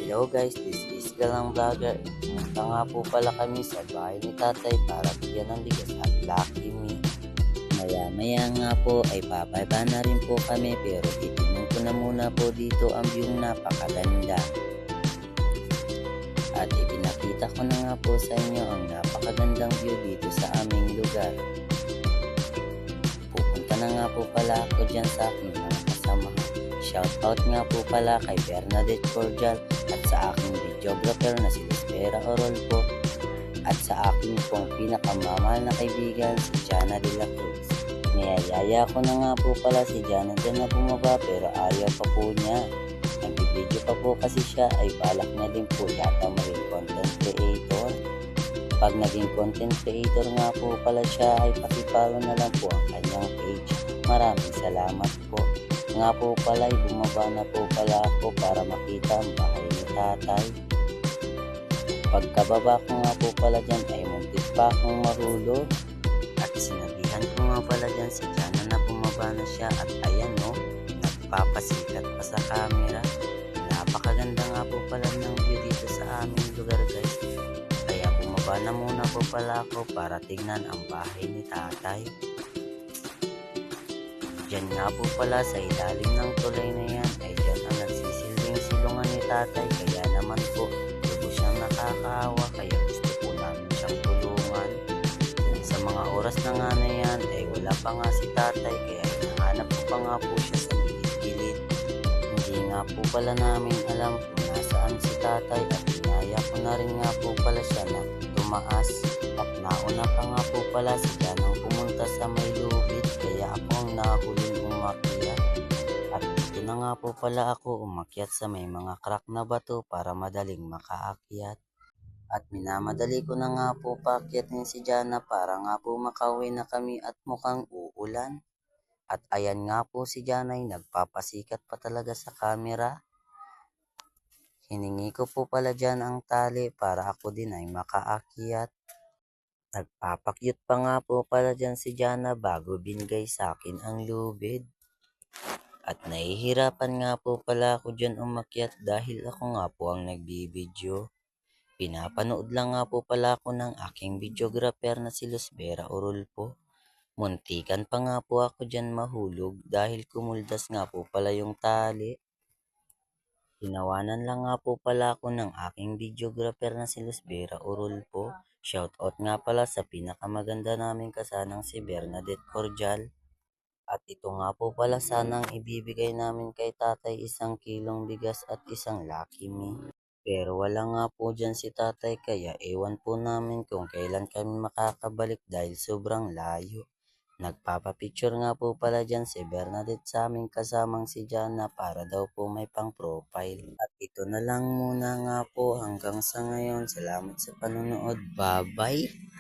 Hello guys, this is Galang Vlogger. Pumunta nga po pala kami sa bahay ni tatay para bigyan ng bigas at Lucky Me. Maya nga po ay bababa na rin po kami pero titignan ko na muna po dito ang view napakaganda. At ipinakita ko na nga po sa inyo ang napakagandang view dito sa aming lugar. Pupunta na nga po pala ako dyan sa aking mga kasamahan. Shoutout nga po pala kay Bernadette Cordial at sa aking videographer na si Lispera Orolpo at sa aking pong pinakamamahal na kaibigan si Jana de la Cruz. Niyayaya ko na nga po pala si Jana dyan na bumaba pero ayaw pa po niya. Nagbibideo pa po kasi siya ay balak niya din po yata maging content creator. Pag naging content creator nga po pala siya ay pakipalo na lang po ang kanyang page. Maraming salamat po. Nga po pala ay bumaba na po pala ako para makita ang bahay ni tatay. Pagkababa ko nga po pala dyan ay muntik pa akong marulog. At sinabihan ko nga pala dyan si Jana na bumaba na siya at ayan no, nagpapasikat pa sa camera. Napakaganda nga po pala ng view dito sa aming lugar guys. Kaya bumaba na muna po pala ako para tignan ang bahay ni tatay. Diyan nga po pala sa ilalim ng tulay na yan ay diyan ang nagsisilbing silungan ni tatay kaya naman po lubos siyang nakakaawa kaya gusto po namin siyang tulungan. Sa mga oras na nga na yan ay wala pa nga si tatay kaya hinahanap ko pa nga po siya sa gilid-gilid. Hindi nga po pala namin alam kung nasaan si tatay at inaya ko na rin nga po pala siya na tumaas at nauna pa nga po pala si Janang pumunta sa may lubid kaya ako ang nahuling umakyat. At dito na nga po pala ako umakyat sa may mga crack na bato para madaling makaakyat. At minamadali ko na nga po paakyatin si Jana para nga po makauwi na kami at mukhang uulan. At ayan nga po si Jana ay nagpapasikat pa talaga sa camera. Hiningi ko po pala dyan ang tali para ako din ay makaakyat. Nagpapakyut pa nga po pala dyan si Jana bago binigay sa akin ang lubid. At nahihirapan nga po pala ako dyan umakyat dahil ako nga po ang nagbibideo. Pinapanood lang nga po pala ako ng aking videographer na si Lispera Orolpo. Muntikan pa nga po ako dyan mahulog dahil kumuldas nga po pala yung tali. Tinawanan lang nga po pala ako ng aking videographer na si Lispera Orolpo. Shoutout nga pala sa pinakamaganda naming kasanang si Bernadette Cordial. At ito nga po pala sanang ibibigay namin kay tatay 1 kilong bigas at isang Lucky Me. Pero wala nga po dyan si tatay kaya ewan po namin kung kailan kami makakabalik dahil sobrang layo. Nagpapapicture nga po pala dyan si Bernadette sa aming kasamang si Jana para daw po may pang profile. At ito na lang muna nga po hanggang sa ngayon. Salamat sa panonood. Bye bye!